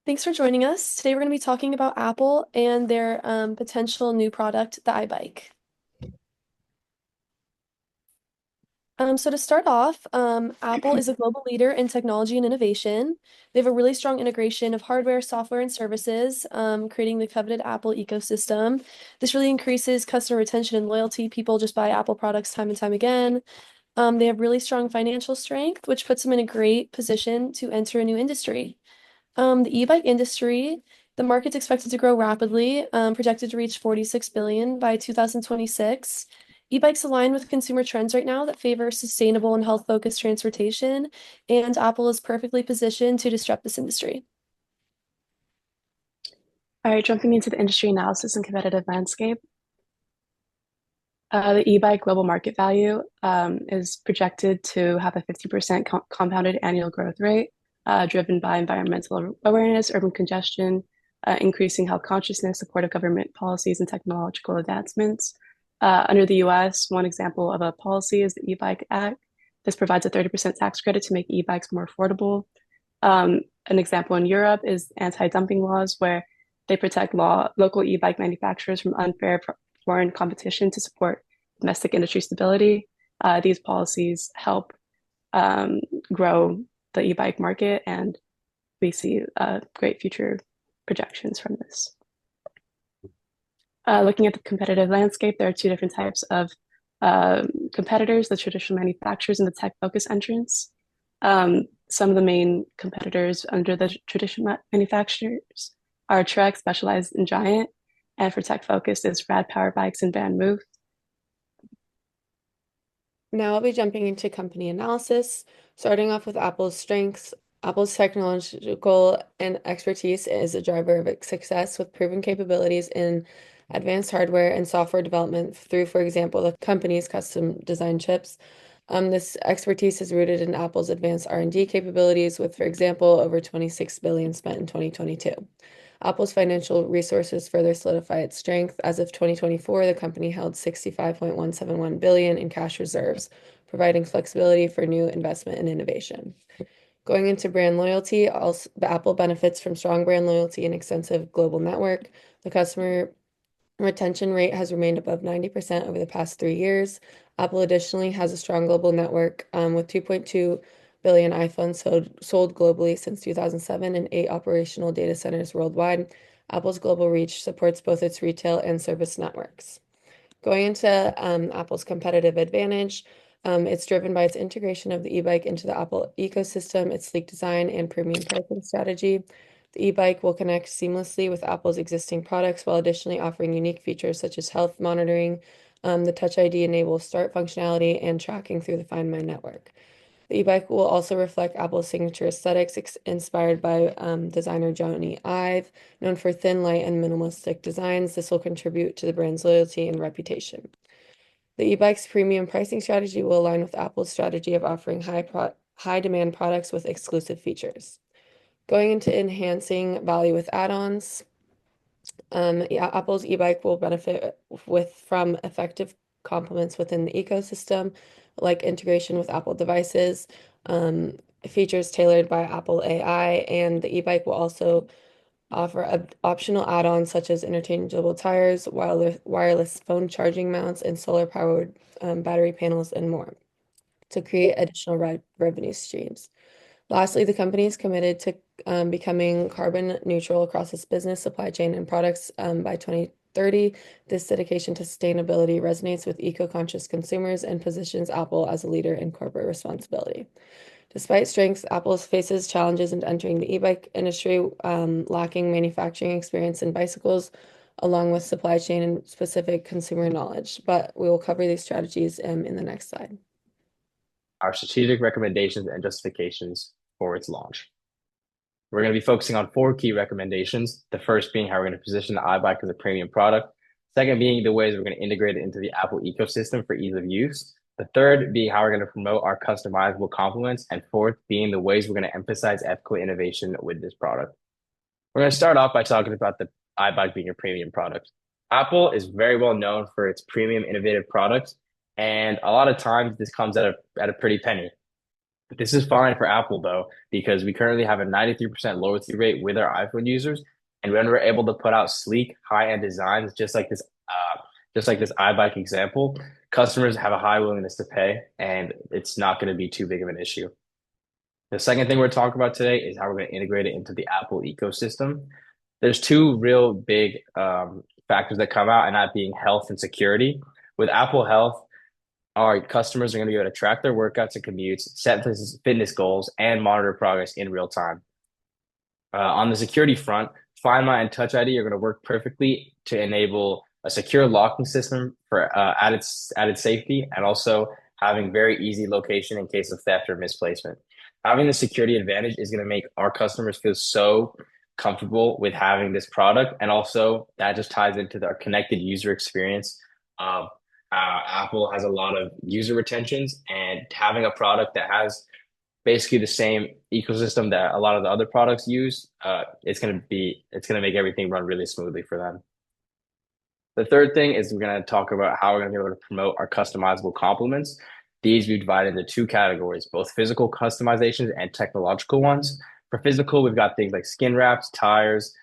Thanks for joining us. Today we're going to be talking about Apple and their potential new product, the iBike. So to start off, Apple is a global leader in technology and innovation. They have a really strong integration of hardware, software, and services, creating the coveted Apple ecosystem. This really increases customer retention and loyalty. People just buy Apple products time and time again. They have really strong financial strength, which puts them in a great position to enter a new industry. The e-bike industry, the market's expected to grow rapidly, projected to reach 46 billion by 2026. E-bikes align with consumer trends right now that favor sustainable and health-focused transportation, and Apple is perfectly positioned to disrupt this industry. All right, jumping into the industry analysis and competitive landscape. The e-bike global market value is projected to have a 50% compounded annual growth rate, driven by environmental awareness, urban congestion, increasing health consciousness, supportive government policies, and technological advancements. Under the US, one example of a policy is the e-bike act. This provides a 30% tax credit to make e-bikes more affordable. An example in Europe is anti-dumping laws, where they protect local e-bike manufacturers from unfair foreign competition to support domestic industry stability. These policies help grow the e-bike market, and we see great future projections from this. Looking at the competitive landscape, there are two different types of competitors, the traditional manufacturers and the tech-focused entrants. Some of the main competitors under the traditional manufacturers are Trek, specialized in Giant, and for tech-focused is Rad Power Bikes and Van Move. Now I'll be jumping into company analysis, starting off with Apple's strengths. Apple's technological and expertise is a driver of its success with proven capabilities in advanced hardware and software development through, for example, the company's custom design chips. This expertise is rooted in Apple's advanced R&D capabilities with, for example, over 26 billion spent in 2022. Apple's financial resources further solidify its strength. As of 2024, the company held 65.171 billion in cash reserves, providing flexibility for new investment and innovation. Going into brand loyalty, also, Apple benefits from strong brand loyalty and extensive global network. The customer retention rate has remained above 90% over the past 3 years. Apple additionally has a strong global network with 2.2 billion iPhones sold globally since 2007 and 8 operational data centers worldwide. Apple's global reach supports both its retail and service networks. Going into Apple's competitive advantage, it's driven by its integration of the e-bike into the Apple ecosystem, its sleek design, and premium pricing strategy. The e-bike will connect seamlessly with Apple's existing products while additionally offering unique features such as health monitoring. The Touch ID enables start functionality and tracking through the Find My network. The e-bike will also reflect Apple's signature aesthetics inspired by designer Jony Ive, known for thin, light, and minimalistic designs. This will contribute to the brand's loyalty and reputation. The e-bike's premium pricing strategy will align with Apple's strategy of offering high demand products with exclusive features. Going into enhancing value with add-ons, Apple's e-bike will benefit from effective complements within the ecosystem, like integration with Apple devices, features tailored by Apple AI, and the e-bike will also offer optional add-ons such as interchangeable tires, wireless phone charging mounts, and solar-powered battery panels, and more to create additional revenue streams. Lastly, the company is committed to becoming carbon neutral across its business, supply chain, and products by 2030. This dedication to sustainability resonates with eco-conscious consumers and positions Apple as a leader in corporate responsibility. Despite strengths, Apple faces challenges in entering the e-bike industry, lacking manufacturing experience in bicycles, along with supply chain and specific consumer knowledge. But we will cover these strategies in the next slide. Our strategic recommendations and justifications for its launch. We're going to be focusing on 4 key recommendations. The first being how we're going to position the iBike as a premium product. Second being the ways we're going to integrate it into the Apple ecosystem for ease of use. The third being how we're going to promote our customizable complements. And fourth being the ways we're going to emphasize ethical innovation with this product. We're going to start off by talking about the iBike being a premium product. Apple is very well known for its premium innovative products. And a lot of times this comes at a pretty penny. This is fine for Apple though, because we currently have a 93% loyalty rate with our iPhone users. And when we're able to put out sleek, high-end designs, just like this iBike example, customers have a high willingness to pay, and it's not going to be too big of an issue. The second thing we're talking about today is how we're going to integrate it into the Apple ecosystem. There's two real big factors that come out, and that being health and security. With Apple Health, our customers are going to be able to track their workouts and commutes, set fitness goals, and monitor progress in real time. On the security front, Find My and Touch ID are going to work perfectly to enable a secure locking system for added safety, and also having very easy location in case of theft or misplacement. Having the security advantage is going to make our customers feel so comfortable with having this product, and also that just ties into our connected user experience. Apple has a lot of user retentions, and having a product that has basically the same ecosystem that a lot of the other products use, it's gonna make everything run really smoothly for them. The third thing is we're gonna talk about how we're gonna be able to promote our customizable complements. These we divide into two categories, both physical customizations and technological ones. For physical, we've got things like skin wraps, tires,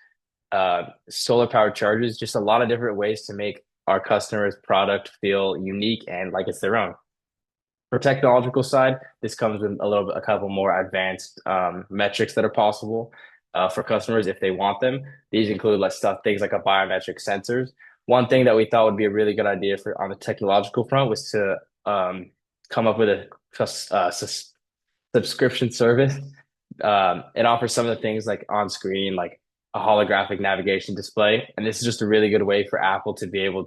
solar powered chargers, just a lot of different ways to make our customers' product feel unique and like it's their own. For technological side, this comes with a couple more advanced metrics that are possible for customers if they want them. These include things like a biometric sensors. One thing that we thought would be a really good idea for on the technological front was to come up with a subscription service. It offers some of the things like on screen, like a holographic navigation display, and this is just a really good way for Apple to be able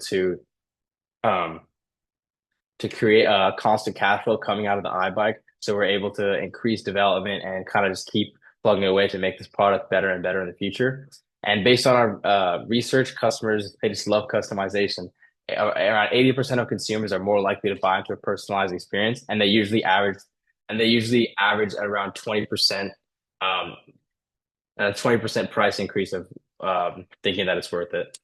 um, to create a constant cash flow coming out of the iBike. So we're able to increase development and kind of just keep plugging away to make this product better and better in the future. And based on our research, customers, they just love customization. Around 80% of consumers are more likely to buy into a personalized experience, and they usually average at around 20%, a 20% price increase of thinking that it's worth it.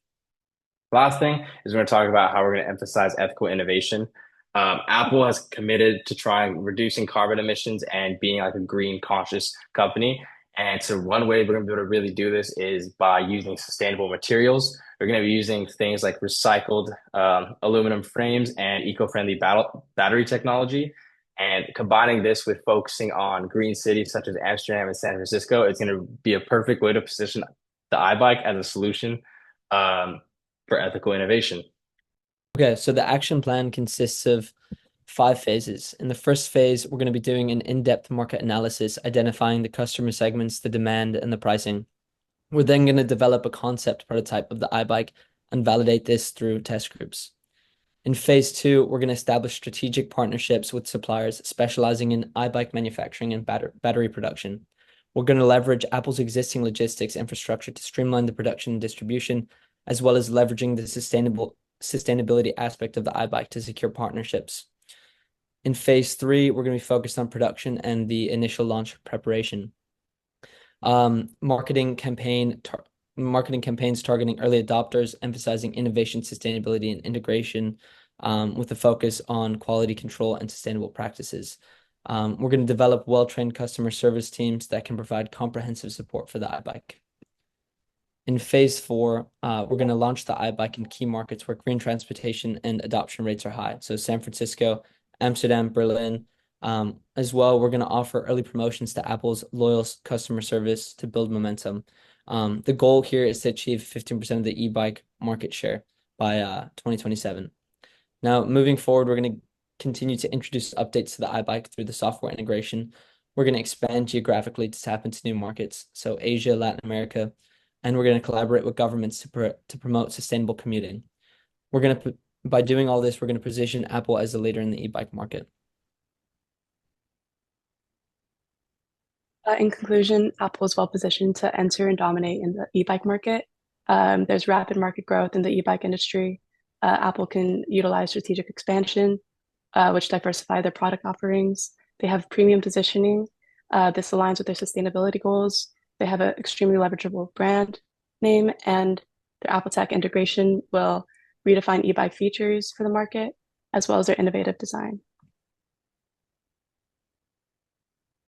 Last thing is we're going to talk about how we're going to emphasize ethical innovation. Apple has committed to trying reducing carbon emissions and being like a green conscious company. And so one way we're going to be able to really do this is by using sustainable materials. We're going to be using things like recycled aluminum frames and eco-friendly battery technology. And combining this with focusing on green cities such as Amsterdam and San Francisco, it's going to be a perfect way to position the iBike as a solution for ethical innovation. Okay, so the action plan consists of 5 phases. In the first phase, we're going to be doing an in-depth market analysis, identifying the customer segments, the demand, and the pricing. We're then going to develop a concept prototype of the iBike and validate this through test groups. In phase 2, we're going to establish strategic partnerships with suppliers specializing in iBike manufacturing and battery production. We're going to leverage Apple's existing logistics infrastructure to streamline the production and distribution, as well as leveraging the sustainability aspect of the iBike to secure partnerships. In phase 3, we're going to be focused on production and the initial launch preparation. Marketing campaigns targeting early adopters, emphasizing innovation, sustainability, and integration, with a focus on quality control and sustainable practices. We're going to develop well-trained customer service teams that can provide comprehensive support for the iBike. In phase 4, we're going to launch the iBike in key markets where green transportation and adoption rates are high. So San Francisco, Amsterdam, Berlin. As well, we're going to offer early promotions to Apple's loyal customer service to build momentum. The goal here is to achieve 15% of the e-bike market share by 2027. Now, moving forward, we're going to continue to introduce updates to the iBike through the software integration. We're going to expand geographically to tap into new markets, so Asia, Latin America, and we're going to collaborate with governments to promote sustainable commuting. By doing all this, we're going to position Apple as a leader in the e-bike market. In conclusion, Apple is well positioned to enter and dominate in the e-bike market. There's rapid market growth in the e-bike industry. Apple can utilize strategic expansion, which diversify their product offerings. They have premium positioning. This aligns with their sustainability goals. They have an extremely leverageable brand name, and their Apple Tech integration will redefine e-bike features for the market, as well as their innovative design.